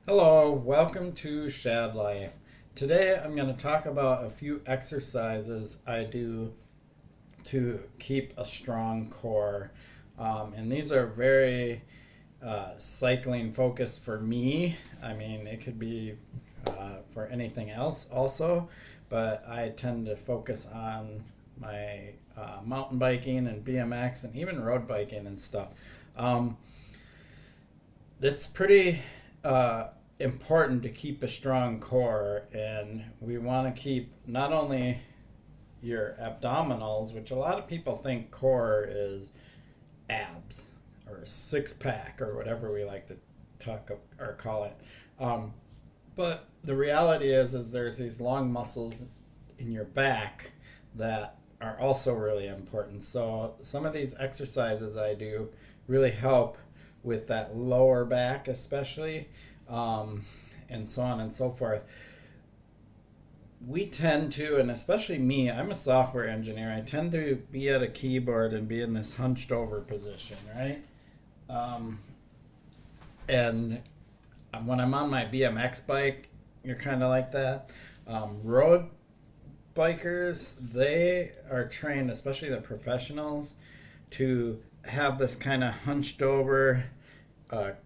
Hello, welcome to Shad Life. Today I'm going to talk about a few exercises I do to keep a strong core. And these are very cycling focused for me. I mean, it could be for anything else also, but I tend to focus on my mountain biking and BMX and even road biking and stuff. Um, it's pretty important to keep a strong core, and we want to keep not only your abdominals, which a lot of people think core is abs or six pack or whatever we like to talk or call it. But the reality is there's these long muscles in your back that are also really important. So some of these exercises I do really help with that lower back, especially, um, and so on and so forth. We tend to, and especially me, I'm a software engineer. I tend to be at a keyboard and be in this hunched over position, right? Um, and when I'm on my BMX bike, you're kind of like that. Road bikers, they are trained, especially the professionals, to have this kind of hunched over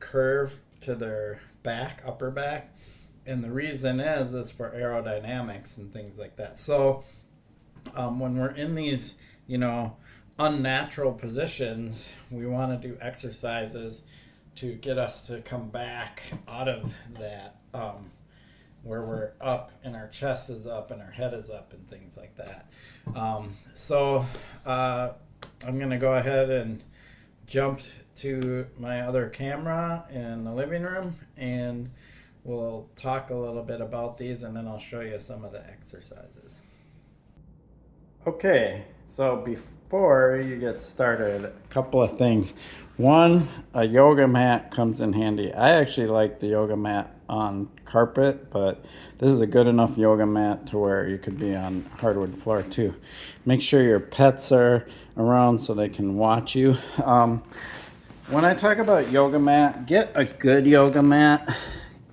curve to their back, upper back. And the reason is for aerodynamics and things like that. So when we're in these, you know, unnatural positions, we want to do exercises to get us to come back out of that, where we're up and our chest is up and our head is up and things like that. So I'm going to go ahead and jump to my other camera in the living room, and we'll talk a little bit about these, and then I'll show you some of the exercises. Okay, so before you get started, a couple of things. One, a yoga mat comes in handy. I actually like the yoga mat on carpet, but this is a good enough yoga mat to where you could be on hardwood floor too. Make sure your pets are around so they can watch you. When I talk about yoga mat, get a good yoga mat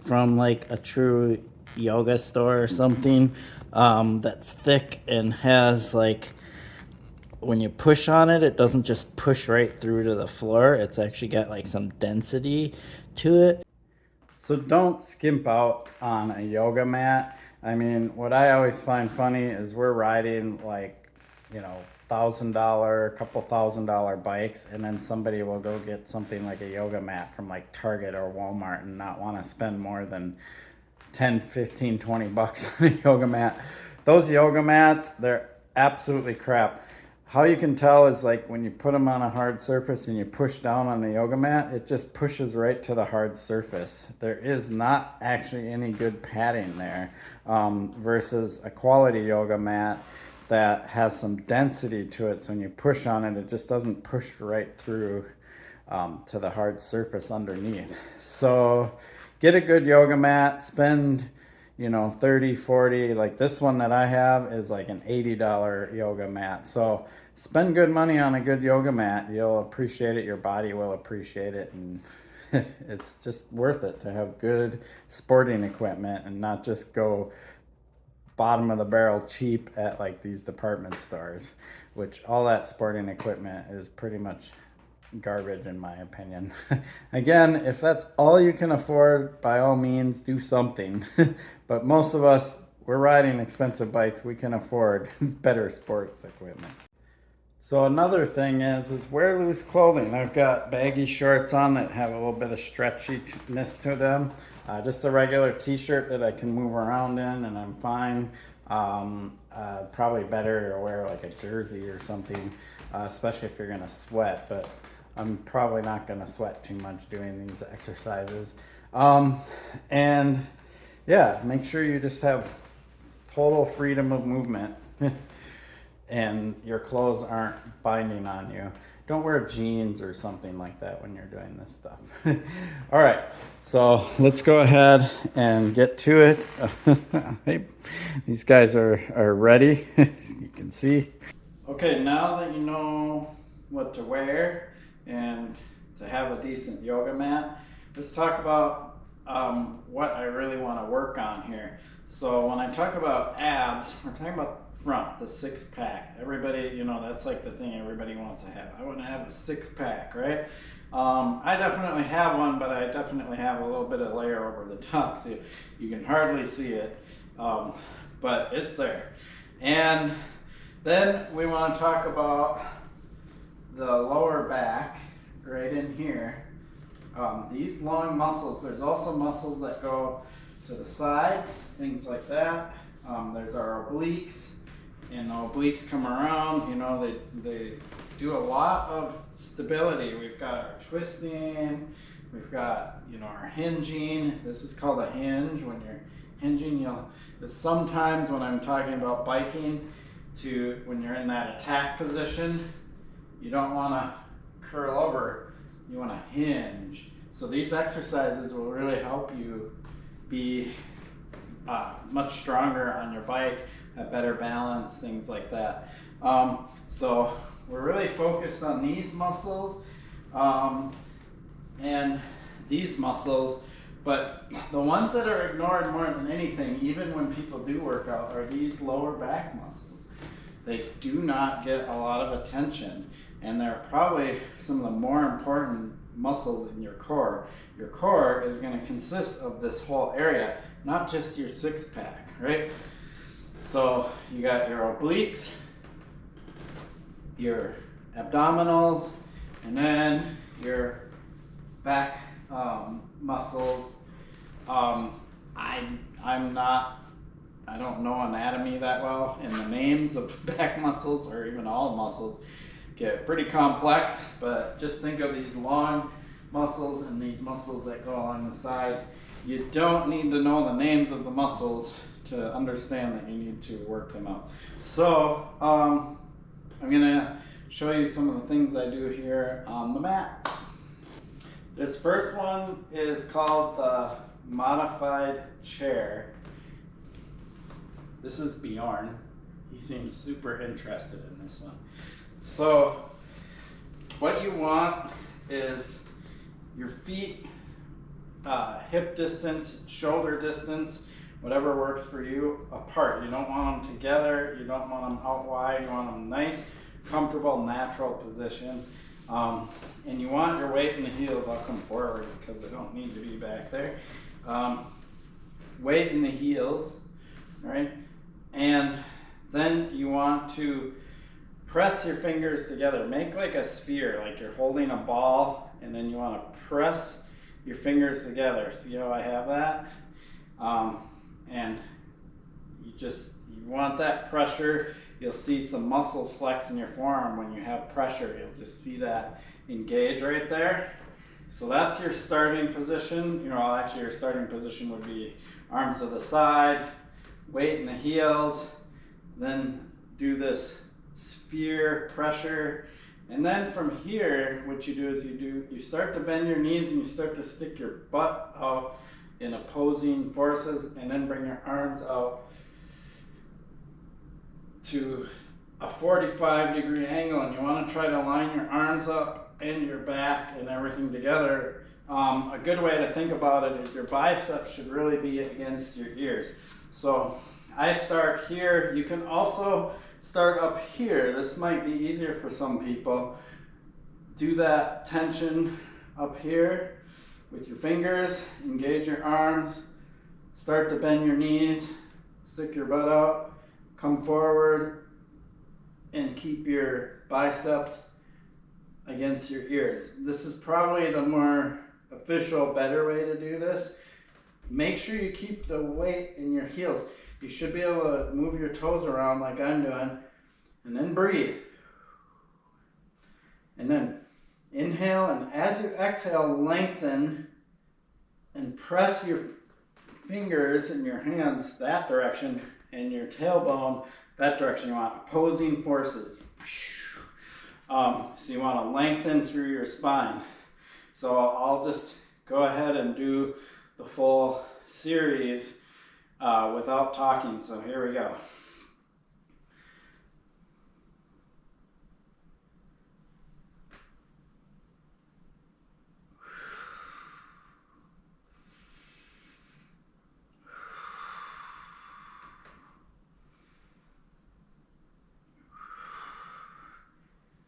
from like a true yoga store or something, that's thick and has like, when you push on it, it doesn't just push right through to the floor. It's actually got like some density to it. So don't skimp out on a yoga mat. I mean, what I always find funny is we're riding like, $1,000, couple $1,000 bikes, and then somebody will go get something like a yoga mat from like Target or Walmart and not want to spend more than 10, 15, 20 bucks on a yoga mat. Those yoga mats, they're absolutely crap. How you can tell is like when you put them on a hard surface and you push down on the yoga mat, it just pushes right to the hard surface. There is not actually any good padding there, versus a quality yoga mat that has some density to it. So when you push on it, it just doesn't push right through, to the hard surface underneath. So get a good yoga mat, spend 30, 40. Like this one that I have is like an $80 yoga mat. So spend good money on a good yoga mat. You'll appreciate it. Your body will appreciate it. And it's just worth it to have good sporting equipment and not just go bottom of the barrel cheap at like these department stores, which all that sporting equipment is pretty much garbage in my opinion. Again, if that's all you can afford, by all means do something. But most of us, we're riding expensive bikes, we can afford better sports equipment. So another thing is wear loose clothing. I've got baggy shorts on that have a little bit of stretchiness to them. Just a regular t-shirt that I can move around in and I'm fine. Probably better to wear like a jersey or something, especially if you're gonna sweat, but I'm probably not gonna sweat too much doing these exercises. And yeah, make sure you just have total freedom of movement. And your clothes aren't binding on you. Don't wear jeans or something like that when you're doing this stuff. All right, so let's go ahead and get to it. Hey, these guys are ready, you can see. Okay, now that you know what to wear and to have a decent yoga mat, let's talk about what I really want to work on here. So when I talk about abs, we're talking about front, the six pack. Everybody, you know, that's like the thing everybody wants to have. I want to have a six pack, right? I definitely have one, but I definitely have a little bit of layer over the top, so you can hardly see it, but it's there. And then we want to talk about the lower back right in here. These long muscles, there's also muscles that go to the sides, things like that. There's our obliques, and the obliques come around, you know, they do a lot of stability. We've got our twisting, we've got, you know, our hinging. This is called a hinge. When you're hinging, sometimes when I'm talking about biking, when you're in that attack position, you don't want to curl over, you want to hinge. So these exercises will really help you be much stronger on your bike, have better balance, things like that. So we're really focused on these muscles and these muscles, but the ones that are ignored more than anything, even when people do work out, are these lower back muscles. They do not get a lot of attention, and they're probably some of the more important muscles in your core. Your core is going to consist of this whole area, not just your six pack, right? So you got your obliques, your abdominals, and then your back muscles. I don't know anatomy that well, and the names of back muscles, or even all muscles, get pretty complex, but just think of these long muscles and these muscles that go along the sides. You don't need to know the names of the muscles to understand that you need to work them out. So I'm gonna show you some of the things I do here on the mat. This first one is called the modified chair. This is Bjorn. He seems super interested in this one. So what you want is your feet hip distance, shoulder distance, whatever works for you, apart. You don't want them together, you don't want them out wide, you want them nice, comfortable, natural position. And you want your weight in the heels. I'll come forward because I don't need to be back there. Weight in the heels, right? And then you want to press your fingers together. Make like a sphere, like you're holding a ball, and then you want to press your fingers together. See how I have that? And you want that pressure. You'll see some muscles flex in your forearm when you have pressure. You'll just see that engage right there. So that's your starting position. You know, actually your starting position would be arms to the side, weight in the heels, then do this sphere pressure. And then from here, what you do is you start to bend your knees and you start to stick your butt out in opposing forces, and then bring your arms out to a 45-degree angle, and you want to try to line your arms up and your back and everything together. A good way to think about it is your biceps should really be against your ears. So I start here. You can also start up here. This might be easier for some people. Do that tension up here with your fingers, engage your arms, start to bend your knees, stick your butt out, come forward, and keep your biceps against your ears. This is probably the more official, better way to do this. Make sure you keep the weight in your heels. You should be able to move your toes around like I'm doing, and then breathe. And then inhale, and as you exhale, lengthen and press your fingers and your hands that direction, and your tailbone that direction. You want opposing forces. So you want to lengthen through your spine. So I'll just go ahead and do the full series without talking. So here we go.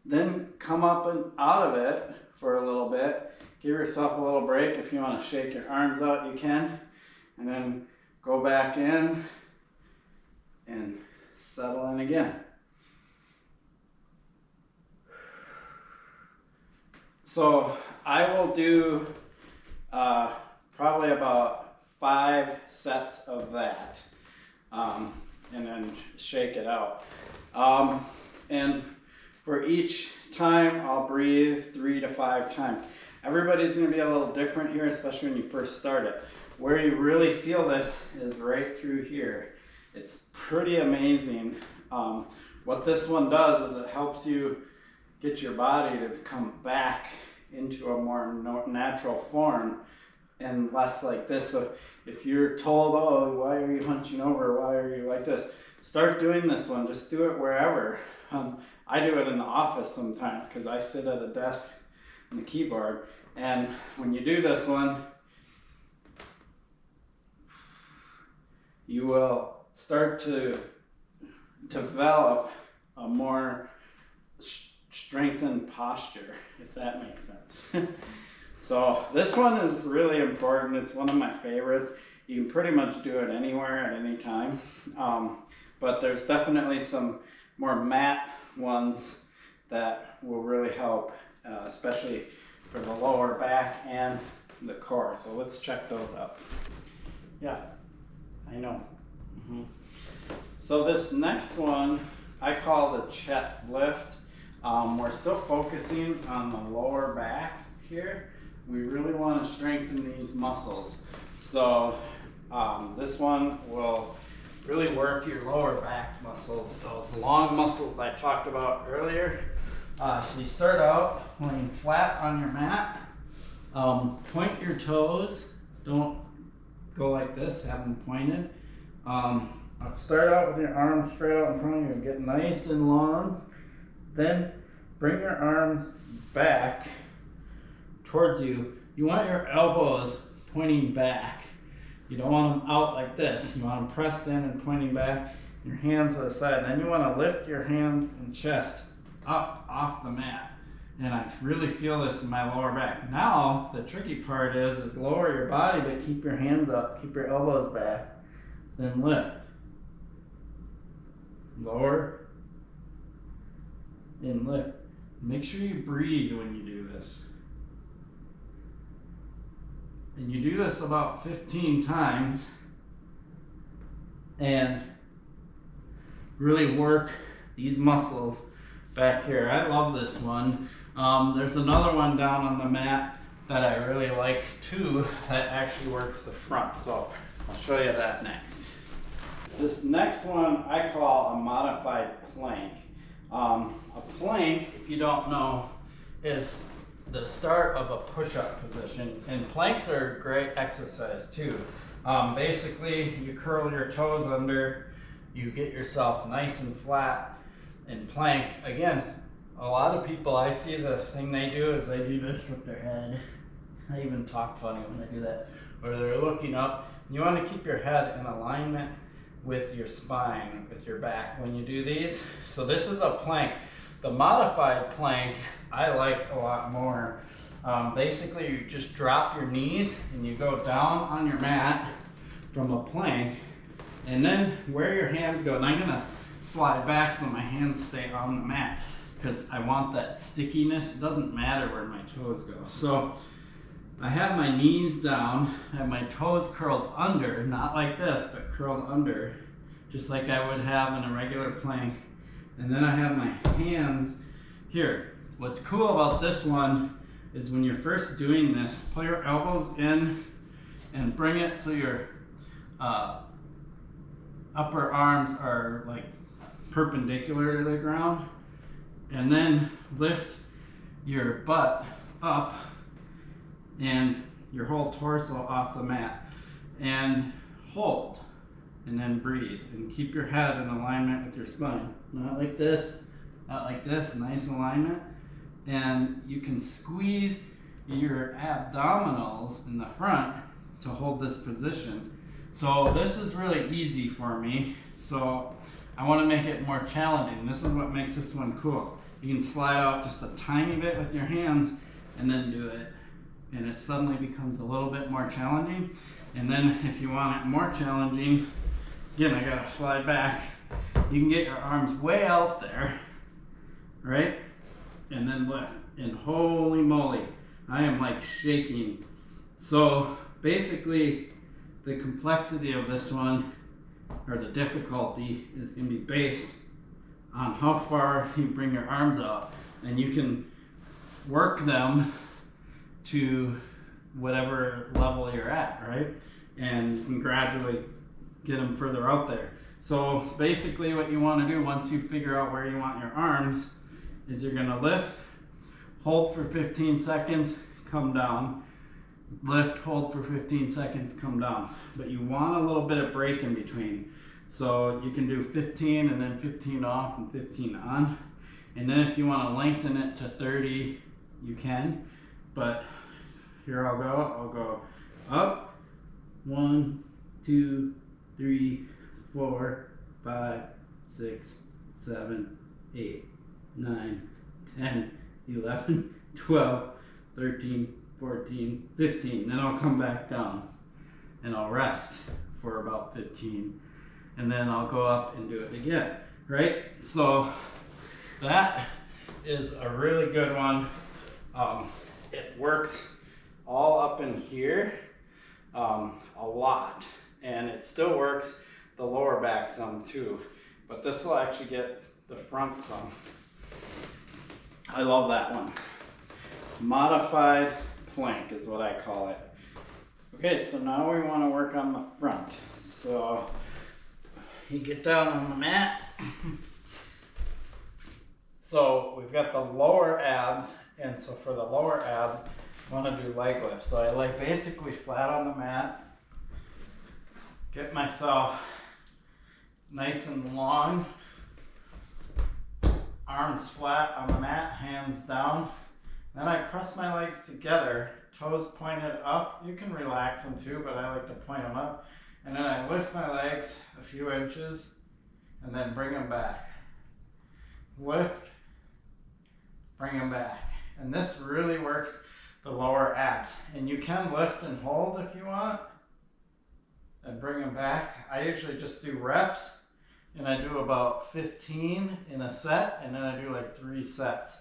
Then come up and out of it for a little bit. Give yourself a little break. If you want to shake your arms out, you can. And then go back in and settle in again. So I will do probably about 5 sets of that, and then shake it out. And for each time, I'll breathe 3 to 5 times. Everybody's going to be a little different here, especially when you first start it. Where you really feel this is right through here. It's pretty amazing. What this one does is it helps you get your body to come back into a more natural form and less like this. So if you're told, oh, why are you hunching over? Why are you like this? Start doing this one. Just do it wherever. I do it in the office sometimes because I sit at a desk on the keyboard. And when you do this one, you will start to develop a more strengthened posture, if that makes sense. So this one is really important. It's one of my favorites. You can pretty much do it anywhere at any time. But there's definitely some more mat ones that will really help, especially for the lower back and the core. So let's check those out. Yeah, I know. So this next one, I call the chest lift. We're still focusing on the lower back here. We really want to strengthen these muscles. So this one will really work your lower back muscles, those long muscles I talked about earlier. So you start out laying flat on your mat. Point your toes. Don't go like this, have them pointed. Start out with your arms straight out in front of you and get nice and long. Then bring your arms back towards you. You want your elbows pointing back. You don't want them out like this. You want them pressed in and pointing back. Your hands to the side. Then you want to lift your hands and chest up off the mat. And I really feel this in my lower back. Now, the tricky part is lower your body, but keep your hands up. Keep your elbows back. Then lift. Lower. And lift. Make sure you breathe when you do this. And you do this about 15 times and really work these muscles back here. I love this one. There's another one down on the mat that I really like too that actually works the front. So I'll show you that next. This next one I call a modified plank. A plank, if you don't know, is the start of a push-up position, and planks are a great exercise too. Basically, you curl your toes under, you get yourself nice and flat, and plank. Again, a lot of people, I see the thing they do is they do this with their head. I even talk funny when I do that, or they're looking up. You want to keep your head in alignment with your spine, with your back when you do these. So this is a plank. The modified plank I like a lot more. Basically, you just drop your knees and you go down on your mat from a plank, and then where your hands go, and I'm gonna slide back so my hands stay on the mat because I want that stickiness. It doesn't matter where my toes go. So I have my knees down, I have my toes curled under, not like this, but curled under, just like I would have in a regular plank. And then I have my hands here. What's cool about this one is when you're first doing this, pull your elbows in and bring it so your upper arms are like perpendicular to the ground. And then lift your butt up and your whole torso off the mat. And hold. And then breathe. And keep your head in alignment with your spine. Not like this, nice alignment. And you can squeeze your abdominals in the front to hold this position. So this is really easy for me. So I want to make it more challenging. This is what makes this one cool. You can slide out just a tiny bit with your hands and then do it. And it suddenly becomes a little bit more challenging. And then if you want it more challenging, again, I gotta slide back. You can get your arms way out there, right? And then lift. And holy moly, I am like shaking. So basically, the complexity of this one, or the difficulty, is gonna be based on how far you bring your arms out. And you can work them to whatever level you're at, right? And you can gradually get them further out there. So basically what you want to do once you figure out where you want your arms is you're going to lift, hold for 15 seconds, come down, lift, hold for 15 seconds, come down. But you want a little bit of break in between. So you can do 15 and then 15 off and 15 on. And then if you want to lengthen it to 30, you can. But here I'll go up, 1, 2, 3, 4, 5, 6, 7, 8, 9, 10, 11, 12, 13, 14, 15. Then I'll come back down and I'll rest for about 15. And then I'll go up and do it again, right? So that is a really good one. It works all up in here a lot, and it still works the lower back some too, but this will actually get the front some. I love that one. Modified plank is what I call it. Okay, so now we want to work on the front. So you get down on the mat. So we've got the lower abs, and so for the lower abs, I want to do leg lifts. So I lay basically flat on the mat, get myself nice and long, arms flat on the mat, hands down. Then I press my legs together, toes pointed up. You can relax them too, but I like to point them up. And then I lift my legs a few inches and then bring them back. Lift, bring them back. And this really works the lower abs. And you can lift and hold if you want and bring them back. I usually just do reps, and I do about 15 in a set, and then I do like 3 sets.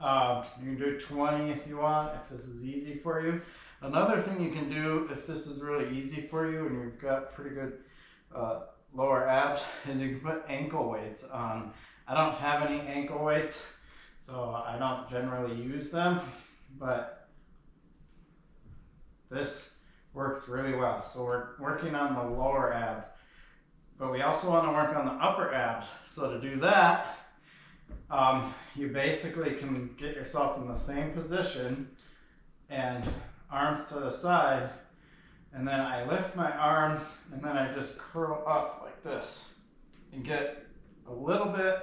You can do 20 if you want, if this is easy for you. Another thing you can do if this is really easy for you and you've got pretty good lower abs is you can put ankle weights on. I don't have any ankle weights, so I don't generally use them, but this works really well. So we're working on the lower abs, but we also want to work on the upper abs. So to do that, you basically can get yourself in the same position and arms to the side, and then I lift my arms and then I just curl up like this and get a little bit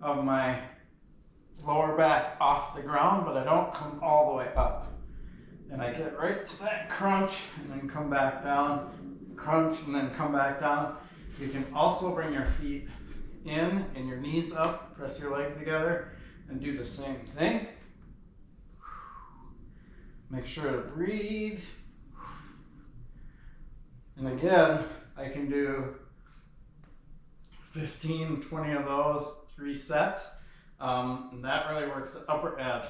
of my lower back off the ground, but I don't come all the way up. And I get right to that crunch and then come back down, crunch and then come back down. You can also bring your feet in and your knees up, press your legs together and do the same thing. Make sure to breathe. And again, I can do 15, 20 of those, 3 sets. And that really works the upper abs.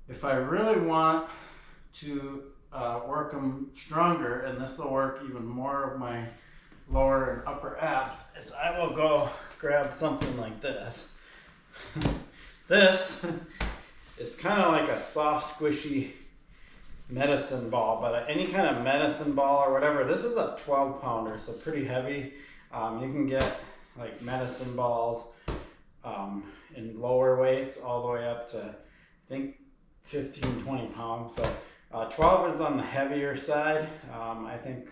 If I really want to work them stronger, and this will work even more of my lower and upper abs, is I will go grab something like this. This is kind of like a soft, squishy medicine ball, but any kind of medicine ball or whatever. This is a 12 pounder, so pretty heavy. You can get like medicine balls in lower weights all the way up to, I think, 15, 20 pounds, but 12 is on the heavier side. I think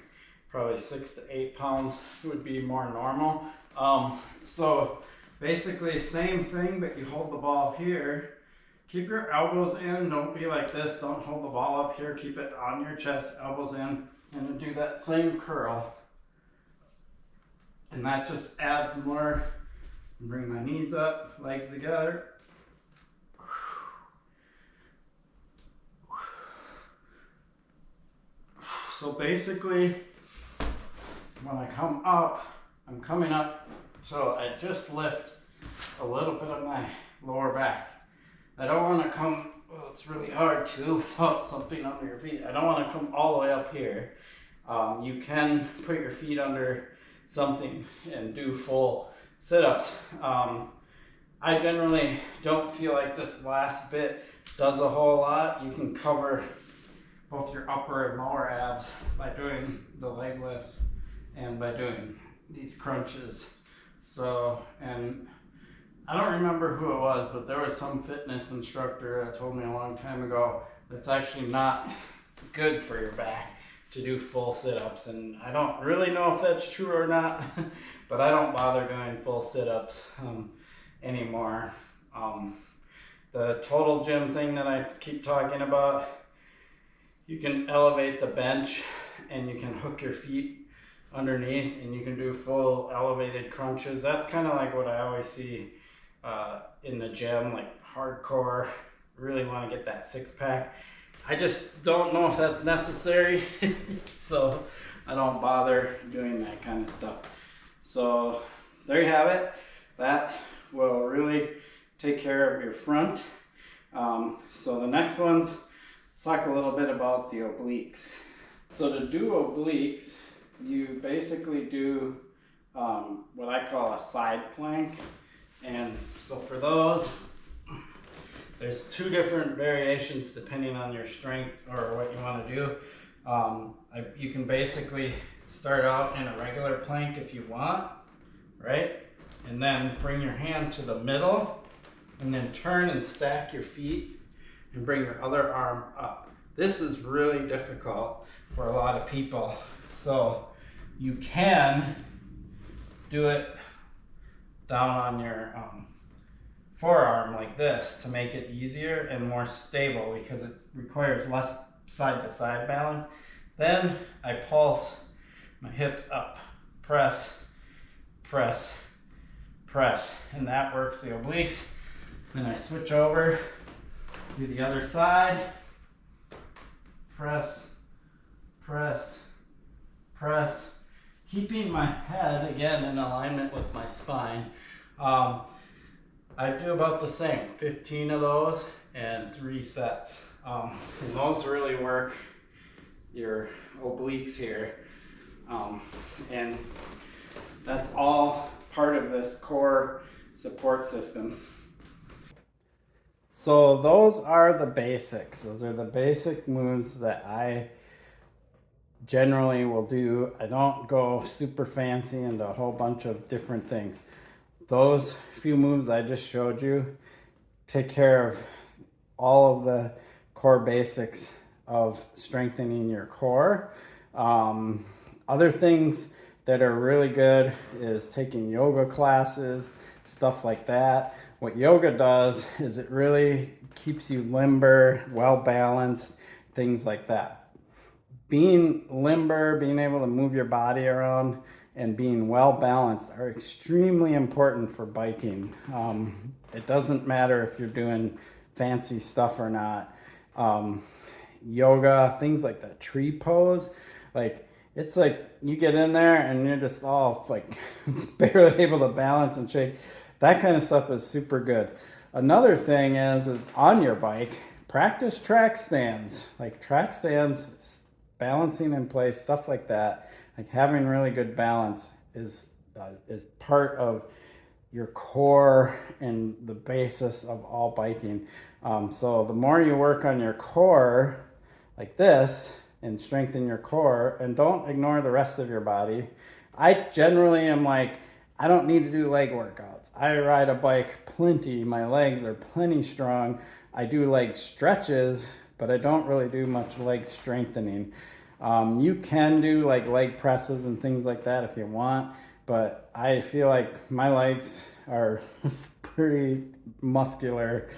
probably 6 to 8 pounds would be more normal. So basically same thing, but you hold the ball here. Keep your elbows in, don't be like this, don't hold the ball up here, keep it on your chest, elbows in, and then do that same curl. And that just adds more. Bring my knees up, legs together, So basically, when I come up, I'm coming up, so I just lift a little bit of my lower back. I don't want to come, well, it's really hard to without something under your feet. I don't want to come all the way up here. You can put your feet under something and do full sit-ups. I generally don't feel like this last bit does a whole lot. You can cover both your upper and lower abs by doing the leg lifts and by doing these crunches. So, and I don't remember who it was, but there was some fitness instructor that told me a long time ago that's actually not good for your back to do full sit-ups, and I don't really know if that's true or not, but I don't bother doing full sit-ups anymore. The total gym thing that I keep talking about, you can elevate the bench and you can hook your feet underneath and you can do full elevated crunches. That's kind of like what I always see in the gym, like hardcore, really want to get that six-pack. I just don't know if that's necessary, so I don't bother doing that kind of stuff. So there you have it. That will really take care of your front. So the next ones, let's talk a little bit about the obliques. So to do obliques, you basically do what I call a side plank. And so for those, there's two different variations depending on your strength or what you want to do. You can basically start out in a regular plank if you want, right? And then bring your hand to the middle and then turn and stack your feet and bring your other arm up. This is really difficult for a lot of people. So you can do it down on your forearm like this to make it easier and more stable because it requires less side-to-side balance. Then I pulse my hips up, press, press, press, and that works the obliques. Then I switch over, do the other side, press, press, press, keeping my head again in alignment with my spine. I do about the same, 15 of those and 3 sets. And those really work your obliques here. And that's all part of this core support system. So those are the basics. Those are the basic moves that I generally will do. I don't go super fancy into a whole bunch of different things. Those few moves I just showed you take care of all of the core basics of strengthening your core. Other things that are really good is taking yoga classes, stuff like that. What yoga does is it really keeps you limber, well balanced, things like that. Being limber, being able to move your body around, and being well balanced are extremely important for biking. It doesn't matter if you're doing fancy stuff or not. Yoga, things like the tree pose, like it's like you get in there and you're just all like barely able to balance and shake. That kind of stuff is super good. Another thing is on your bike, practice track stands, like track stands, balancing in place, stuff like that. Like having really good balance is part of your core and the basis of all biking. So the more you work on your core like this and strengthen your core and don't ignore the rest of your body. I generally am like, I don't need to do leg workouts. I ride a bike plenty. My legs are plenty strong. I do leg stretches, but I don't really do much leg strengthening. You can do like leg presses and things like that if you want, but I feel like my legs are pretty muscular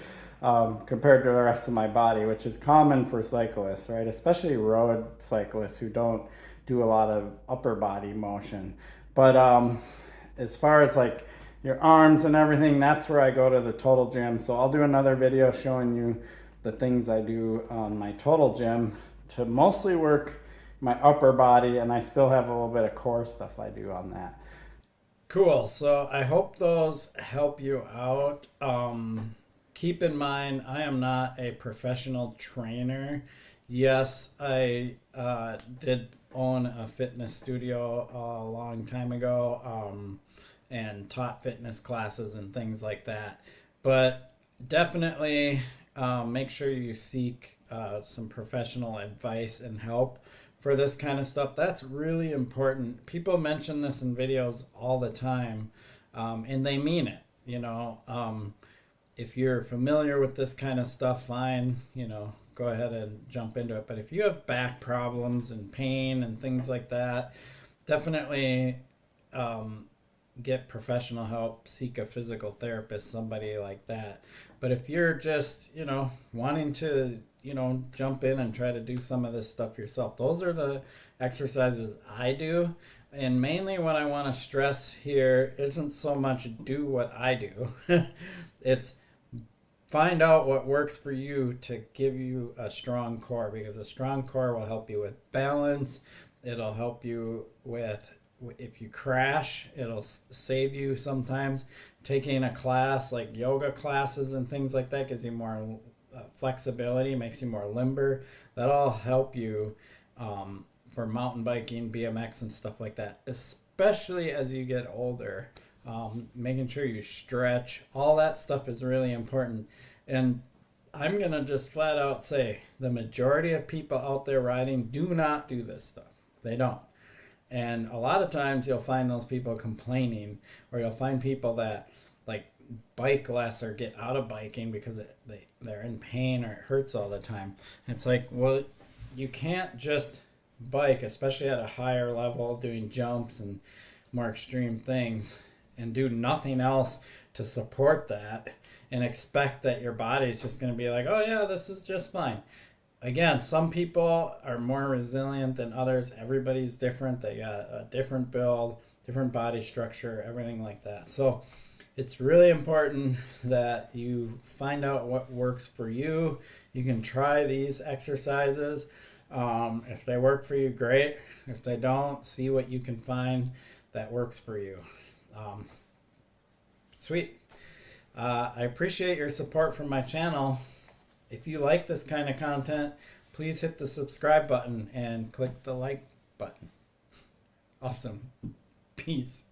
compared to the rest of my body, which is common for cyclists, right? Especially road cyclists who don't do a lot of upper body motion. But as far as like your arms and everything, that's where I go to the Total Gym. So I'll do another video showing you the things I do on my Total Gym to mostly work my upper body, and I still have a little bit of core stuff I do on that. Cool. So I hope those help you out. Keep in mind, I am not a professional trainer. Yes, I did own a fitness studio a long time ago, and taught fitness classes and things like that. But definitely make sure you seek some professional advice and help for this kind of stuff. That's really important. People mention this in videos all the time, and they mean it. If you're familiar with this kind of stuff, fine, go ahead and jump into it. But if you have back problems and pain and things like that, definitely get professional help, seek a physical therapist, somebody like that. But if you're just, wanting to, jump in and try to do some of this stuff yourself, those are the exercises I do. And mainly what I want to stress here isn't so much do what I do, it's find out what works for you to give you a strong core, because a strong core will help you with balance. It'll help you with, if you crash, it'll save you sometimes. Taking a class like yoga classes and things like that gives you more flexibility, makes you more limber. That'll help you for mountain biking, BMX, and stuff like that, especially as you get older. Making sure you stretch, all that stuff is really important. And I'm going to just flat out say the majority of people out there riding do not do this stuff. They don't. And a lot of times you'll find those people complaining, or you'll find people that like bike less or get out of biking because they're in pain or it hurts all the time. It's like, well, you can't just bike, especially at a higher level, doing jumps and more extreme things, and do nothing else to support that and expect that your body is just going to be like, oh yeah, this is just fine. Again, some people are more resilient than others. Everybody's different. They got a different build, different body structure, everything like that. So it's really important that you find out what works for you. You can try these exercises. If they work for you, great. If they don't, see what you can find that works for you. Sweet. I appreciate your support from my channel. If you like this kind of content, please hit the subscribe button and click the like button. Awesome. Peace.